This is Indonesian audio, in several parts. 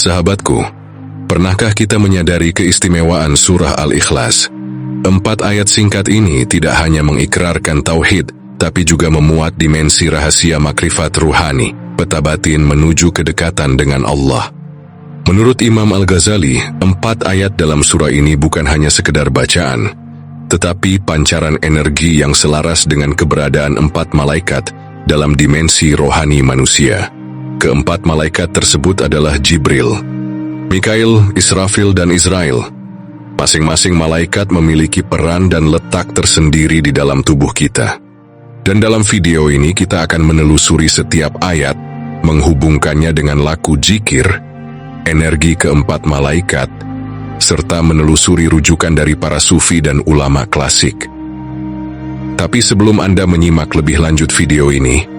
Sahabatku, pernahkah kita menyadari keistimewaan surah Al-Ikhlas? 4 ayat singkat ini tidak hanya mengikrarkan tauhid, tapi juga memuat dimensi rahasia makrifat ruhani, peta batin menuju kedekatan dengan Allah. Menurut Imam Al-Ghazali, 4 ayat dalam surah ini bukan hanya sekedar bacaan, tetapi pancaran energi yang selaras dengan keberadaan 4 malaikat dalam dimensi rohani manusia. Keempat malaikat tersebut adalah Jibril, Mikail, Israfil, dan Israel. Masing-masing malaikat memiliki peran dan letak tersendiri di dalam tubuh kita. Dan dalam video ini kita akan menelusuri setiap ayat, menghubungkannya dengan laku zikir, energi keempat malaikat, serta menelusuri rujukan dari para sufi dan ulama klasik. Tapi sebelum Anda menyimak lebih lanjut video ini,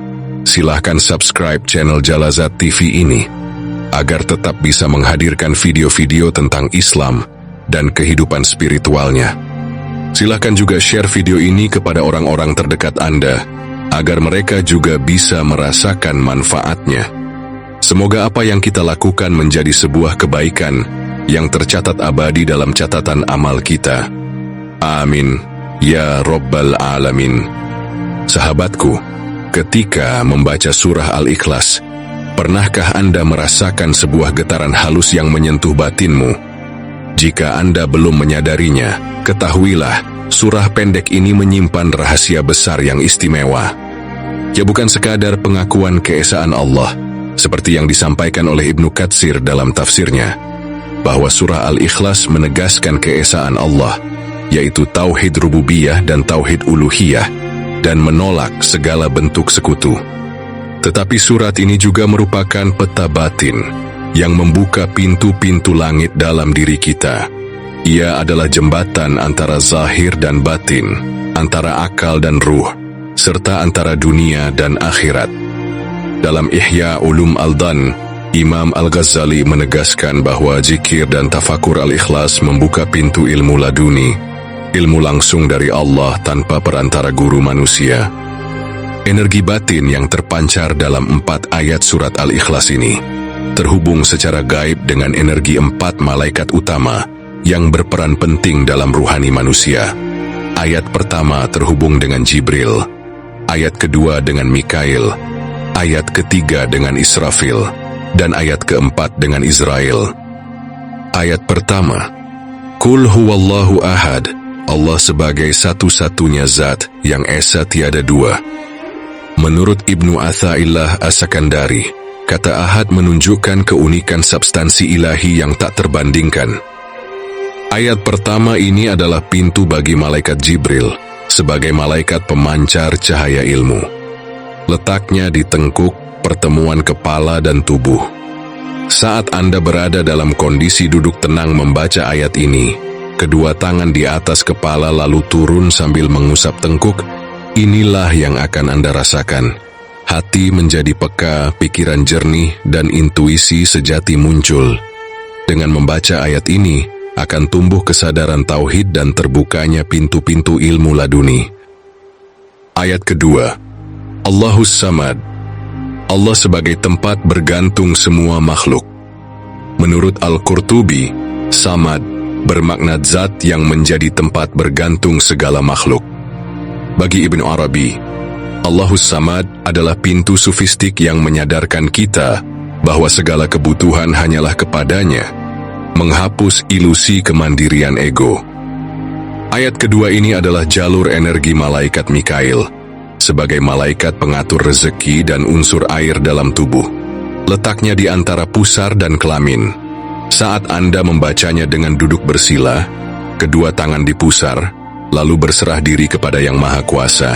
silahkan subscribe channel Jalazat TV ini, agar tetap bisa menghadirkan video-video tentang Islam dan kehidupan spiritualnya. Silahkan juga share video ini kepada orang-orang terdekat Anda, agar mereka juga bisa merasakan manfaatnya. Semoga apa yang kita lakukan menjadi sebuah kebaikan yang tercatat abadi dalam catatan amal kita. Amin. Ya Rabbal Alamin. Sahabatku, ketika membaca surah Al-Ikhlas, pernahkah Anda merasakan sebuah getaran halus yang menyentuh batinmu? Jika Anda belum menyadarinya, ketahuilah, surah pendek ini menyimpan rahasia besar yang istimewa. Ya, bukan sekadar pengakuan keesaan Allah, seperti yang disampaikan oleh Ibnu Katsir dalam tafsirnya, bahwa surah Al-Ikhlas menegaskan keesaan Allah, yaitu tauhid rububiyah dan tauhid uluhiyah, dan menolak segala bentuk sekutu. Tetapi surat ini juga merupakan peta batin yang membuka pintu-pintu langit dalam diri kita. Ia adalah jembatan antara zahir dan batin, antara akal dan ruh, serta antara dunia dan akhirat. Dalam Ihya Ulum Al-Dan, Imam Al-Ghazali menegaskan bahwa zikir dan tafakur Al-Ikhlas membuka pintu ilmu laduni, ilmu langsung dari Allah tanpa perantara guru manusia. Energi batin yang terpancar dalam 4 ayat surat Al-Ikhlas ini terhubung secara gaib dengan energi 4 malaikat utama yang berperan penting dalam ruhani manusia. Ayat pertama terhubung dengan Jibril, ayat kedua dengan Mikail, ayat ketiga dengan Israfil, dan ayat keempat dengan Israel. Ayat pertama, Qul huwallahu ahad, Allah sebagai satu-satunya zat yang esa tiada dua. Menurut Ibnu Atha'illah As-Sakandari, kata ahad menunjukkan keunikan substansi ilahi yang tak terbandingkan. Ayat pertama ini adalah pintu bagi malaikat Jibril, sebagai malaikat pemancar cahaya ilmu. Letaknya di tengkuk, pertemuan kepala dan tubuh. Saat Anda berada dalam kondisi duduk tenang membaca ayat ini, kedua tangan di atas kepala lalu turun sambil mengusap tengkuk, inilah yang akan Anda rasakan. Hati menjadi peka, pikiran jernih, dan intuisi sejati muncul. Dengan membaca ayat ini, akan tumbuh kesadaran tauhid dan terbukanya pintu-pintu ilmu laduni. Ayat kedua, Allahus Samad, Allah sebagai tempat bergantung semua makhluk. Menurut Al-Qurtubi, Samad bermakna zat yang menjadi tempat bergantung segala makhluk. Bagi Ibnu Arabi, Allahus Samad adalah pintu sufistik yang menyadarkan kita bahwa segala kebutuhan hanyalah kepadanya, menghapus ilusi kemandirian ego. Ayat kedua ini adalah jalur energi malaikat Mikail, sebagai malaikat pengatur rezeki dan unsur air dalam tubuh. Letaknya di antara pusar dan kelamin. Saat Anda membacanya dengan duduk bersila, kedua tangan di pusar, lalu berserah diri kepada Yang Maha Kuasa,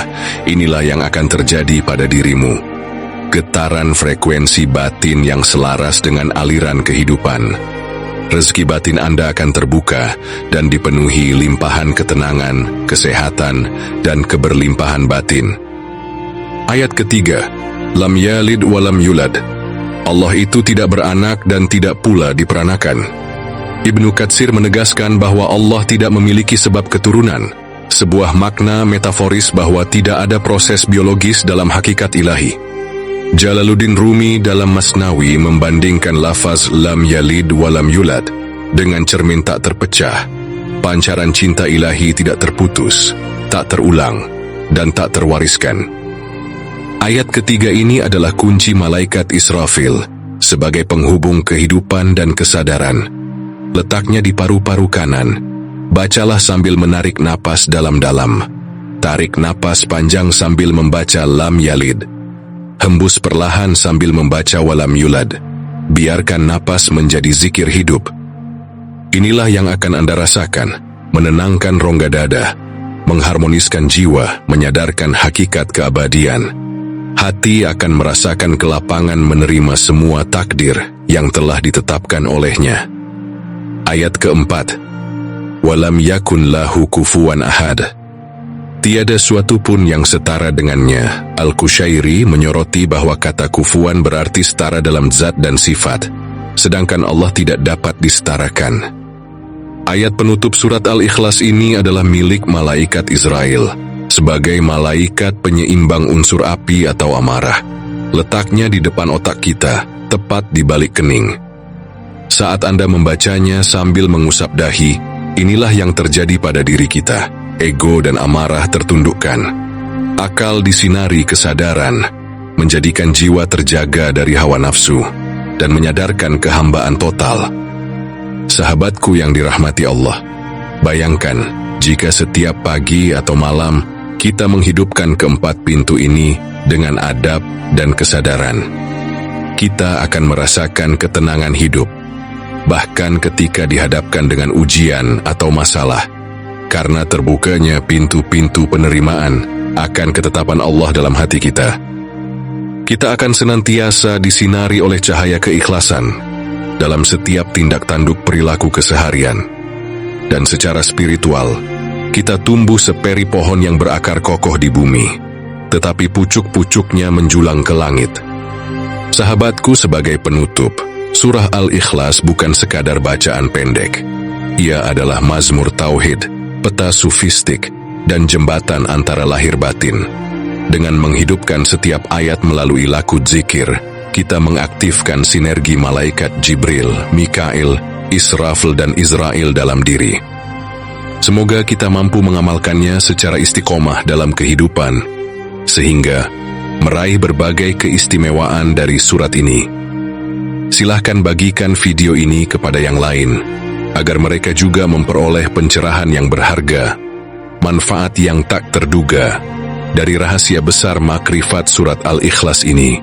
inilah yang akan terjadi pada dirimu. Getaran frekuensi batin yang selaras dengan aliran kehidupan. Rezeki batin Anda akan terbuka dan dipenuhi limpahan ketenangan, kesehatan, dan keberlimpahan batin. Ayat ketiga, Lam yalid walam yulad, Allah itu tidak beranak dan tidak pula diperanakan. Ibnu Katsir menegaskan bahwa Allah tidak memiliki sebab keturunan, sebuah makna metaforis bahwa tidak ada proses biologis dalam hakikat ilahi. Jalaluddin Rumi dalam Masnawi membandingkan lafaz lam yalid walam yulad dengan cermin tak terpecah. Pancaran cinta ilahi tidak terputus, tak terulang, dan tak terwariskan. Ayat ketiga ini adalah kunci malaikat Israfil sebagai penghubung kehidupan dan kesadaran. Letaknya di paru-paru kanan. Bacalah sambil menarik napas dalam-dalam. Tarik napas panjang sambil membaca lam yalid. Hembus perlahan sambil membaca walam yulad. Biarkan napas menjadi zikir hidup. Inilah yang akan Anda rasakan, menenangkan rongga dada, mengharmoniskan jiwa, menyadarkan hakikat keabadian. Hati akan merasakan kelapangan menerima semua takdir yang telah ditetapkan olehnya. Ayat keempat, walam yakun lahu kufuwan ahad. Tiada suatu pun yang setara dengannya. Al-Qushairi menyoroti bahwa kata kufuan berarti setara dalam zat dan sifat, sedangkan Allah tidak dapat disetarakan. Ayat penutup surat Al-Ikhlas ini adalah milik malaikat Israel, sebagai malaikat penyeimbang unsur api atau amarah. Letaknya di depan otak kita, tepat di balik kening. Saat Anda membacanya sambil mengusap dahi, inilah yang terjadi pada diri kita. Ego dan amarah tertundukkan. Akal disinari kesadaran, menjadikan jiwa terjaga dari hawa nafsu, dan menyadarkan kehambaan total. Sahabatku yang dirahmati Allah, bayangkan jika setiap pagi atau malam kita menghidupkan keempat pintu ini dengan adab dan kesadaran. Kita akan merasakan ketenangan hidup, bahkan ketika dihadapkan dengan ujian atau masalah, karena terbukanya pintu-pintu penerimaan akan ketetapan Allah dalam hati kita. Kita akan senantiasa disinari oleh cahaya keikhlasan dalam setiap tindak tanduk perilaku keseharian. Dan secara spiritual, kita tumbuh seperi pohon yang berakar kokoh di bumi, tetapi pucuk-pucuknya menjulang ke langit. Sahabatku, sebagai penutup, surah Al-Ikhlas bukan sekadar bacaan pendek. Ia adalah mazmur tauhid, peta sufistik, dan jembatan antara lahir batin. Dengan menghidupkan setiap ayat melalui lakud zikir, kita mengaktifkan sinergi malaikat Jibril, Mikail, Israfil, dan Israel dalam diri. Semoga kita mampu mengamalkannya secara istiqomah dalam kehidupan, sehingga meraih berbagai keistimewaan dari surat ini. Silahkan bagikan video ini kepada yang lain, agar mereka juga memperoleh pencerahan yang berharga, manfaat yang tak terduga dari rahasia besar makrifat surat Al-Ikhlas ini.